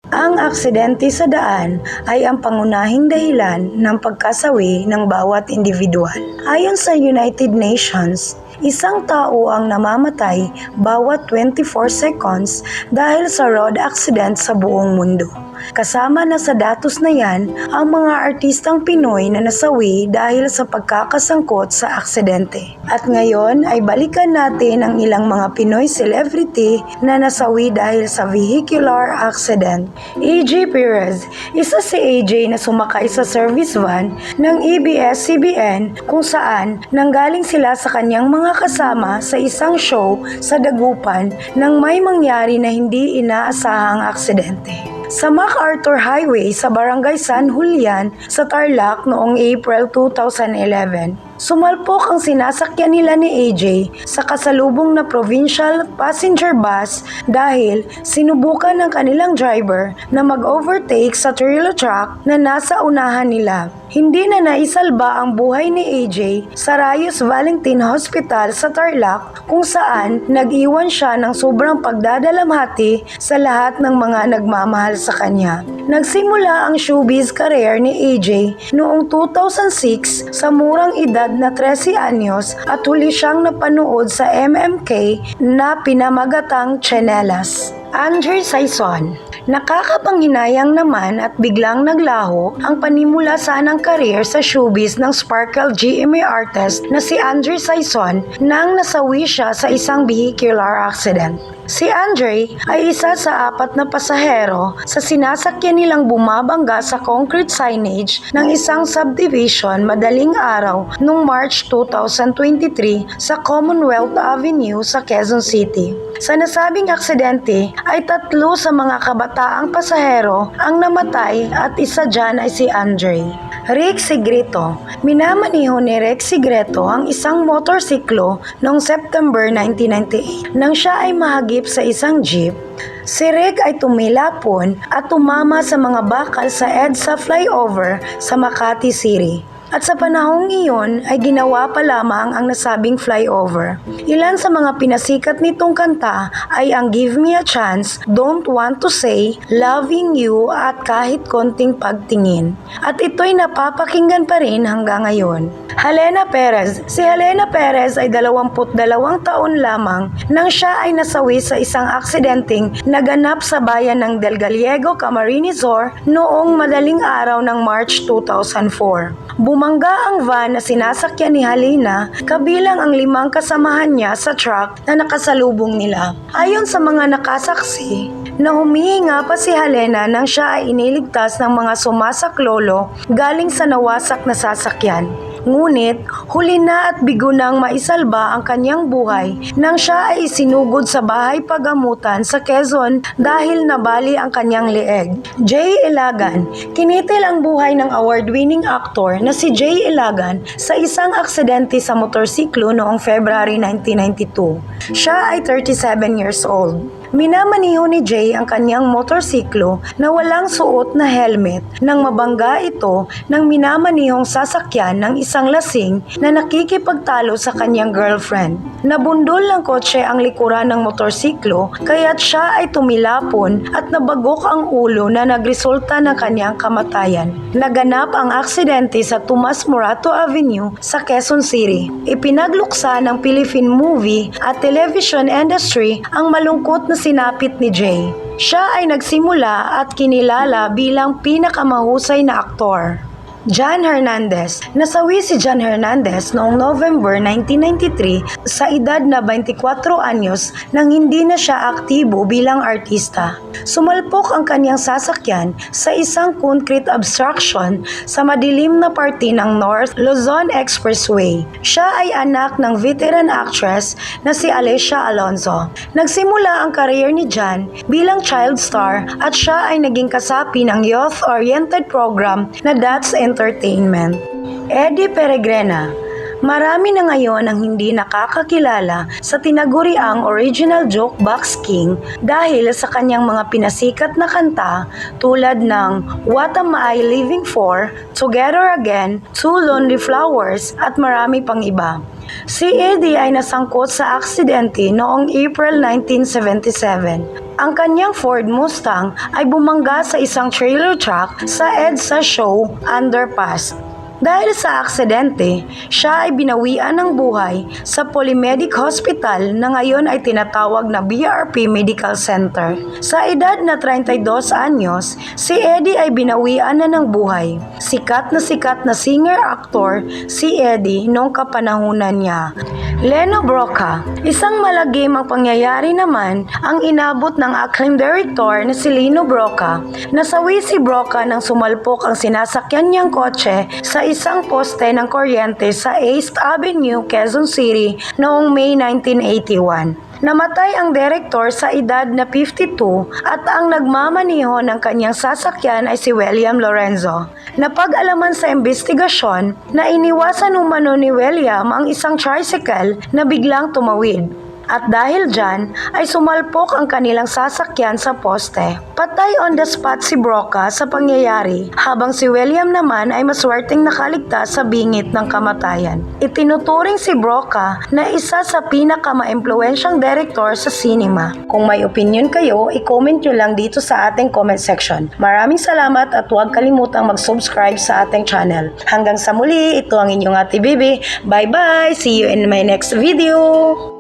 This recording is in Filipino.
Ang aksidente sa daan ay ang pangunahing dahilan ng pagkasawi ng bawat individual. Ayon sa United Nations, isang tao ang namamatay bawat 24 seconds dahil sa road accident sa buong mundo. Kasama na sa datos na yan ang mga artistang Pinoy na nasawi dahil sa pagkakasangkot sa aksidente. At ngayon ay balikan natin ang ilang mga Pinoy celebrity na nasawi dahil sa vehicular accident. AJ Perez, isa si AJ na sumakay sa service van ng ABS-CBN kung saan nanggaling sila sa kanyang mga kasama sa isang show sa Dagupan nang may mangyari na hindi inaasahang aksidente. Sa MacArthur Highway sa Barangay San Julian sa Tarlac noong April 2011. Sumalpok ang sinasakyan nila ni AJ sa kasalubong na provincial passenger bus dahil sinubukan ng kanilang driver na mag-overtake sa trailer truck na nasa unahan nila. Hindi na naisalba ang buhay ni AJ sa Rayos Valentin Hospital sa Tarlac kung saan nag-iwan siya ng sobrang pagdadalamhati sa lahat ng mga nagmamahal sa kanya. Nagsimula ang showbiz career ni AJ noong 2006 sa murang edad na 13 anyos at huli siyang napanood sa MMK na pinamagatang Tsinelas. Andre Sison. Nakakapanghinayang naman at biglang naglaho ang panimula sanang career sa showbiz ng Sparkle GMA artist na si Andre Sison nang nasawi siya sa isang vehicular accident. Si Andre ay isa sa 4 na pasahero sa sinasakyan nilang bumabangga sa concrete signage ng isang subdivision madaling araw noong March 2023 sa Commonwealth Avenue sa Quezon City. Sa nasabing aksidente ay 3 sa mga kabataang pasahero ang namatay at isa dyan ay si Andre. Rick Sigreto. Minamaniho ni Rick Sigreto ang isang motorsiklo noong September 1998 nang siya ay mahagip sa isang jeep. Si Rick ay tumilapon at tumama sa mga bakal sa EDSA flyover sa Makati City. At sa panahong iyon ay ginawa pa lamang ang nasabing flyover. Ilan sa mga pinasikat nitong kanta ay ang Give Me a Chance, Don't Want to Say, Loving You at Kahit Konting Pagtingin. At ito'y napapakinggan pa rin hanggang ngayon. Helena Perez. Si Helena Perez ay 22 taon lamang nang siya ay nasawi sa isang aksidenteng naganap sa bayan ng Del Gallego, Camarines Sur noong madaling araw ng March 2004. Bumangga ang van na sinasakyan ni Helena kabilang ang 5 kasamahan niya sa truck na nakasalubong nila. Ayon sa mga nakasaksi, na humihinga pa si Helena nang siya ay iniligtas ng mga sumasaklolo galing sa nawasak na sasakyan. Ngunit huli na at bigo nang maisalba ang kanyang buhay nang siya ay isinugod sa bahay pagamutan sa Quezon dahil nabali ang kanyang leeg. Jay Ilagan. Kinitil ang buhay ng award-winning actor na si Jay Ilagan sa isang aksidente sa motorsiklo noong February 1992. Siya ay 37 years old. Minamaniho ni Jay ang kanyang motorsiklo na walang suot na helmet nang mabangga ito ng minamanihong sasakyan ng isang lasing na nakikipagtalo sa kanyang girlfriend. Nabundol ng kotse ang likuran ng motorsiklo kaya't siya ay tumilapon at nabagok ang ulo na nagresulta ng kanyang kamatayan. Naganap ang aksidente sa Tomas Morato Avenue sa Quezon City. Ipinagluksa ng Philippine movie at television industry ang malungkot na sinapit ni Jay. Siya ay nagsimula at kinilala bilang pinakamahusay na aktor. John Hernandez. Nasawi si John Hernandez noong November 1993 sa edad na 24 anyos nang hindi na siya aktibo bilang artista. Sumalpok ang kanyang sasakyan sa isang concrete obstruction sa madilim na parte ng North Luzon Expressway. Siya ay anak ng veteran actress na si Alicia Alonzo. Nagsimula ang career ni John bilang child star at siya ay naging kasapi ng youth-oriented program na That's Entertainment. Eddie Peregrina. Marami na ngayon ang hindi nakakakilala sa tinaguriang original jukebox king dahil sa kanyang mga pinasikat na kanta tulad ng What Am I Living For, Together Again, Two Lonely Flowers at marami pang iba. Si Eddie ay nasangkot sa aksidente noong April 1977. Ang kanyang Ford Mustang ay bumangga sa isang trailer truck sa EDSA Show Underpass. Dahil sa aksidente, siya ay binawian ng buhay sa Polymedic Hospital na ngayon ay tinatawag na BRP Medical Center. Sa edad na 32 anyos, si Eddie ay binawian na ng buhay. Sikat na singer-actor si Eddie noong kapanahunan niya. Leno Broca. Isang malagim ang pangyayari naman ang inabot ng acclaimed director na si Leno Broca. Nasawi si Broca nang sumalpok ang sinasakyan niyang kotse sa isang poste ng kuryente sa East Avenue, Quezon City noong May 1981. Namatay ang direktor sa edad na 52 at ang nagmamaniho ng kanyang sasakyan ay si William Lorenzo. Napag-alaman sa investigasyon na iniwasan umano ni William ang isang tricycle na biglang tumawid. At dahil dyan ay sumalpok ang kanilang sasakyan sa poste. Patay on the spot si Broca sa pangyayari habang si William naman ay maswerteng nakaligtas sa bingit ng kamatayan. Itinuturing si Broca na isa sa pinaka-maimpluwensyang direktor sa sinema. Kung may opinion kayo, i-comment nyo lang dito sa ating comment section. Maraming salamat at huwag kalimutang mag-subscribe sa ating channel. Hanggang sa muli, ito ang inyong Ate Bibi. Bye-bye! See you in my next video!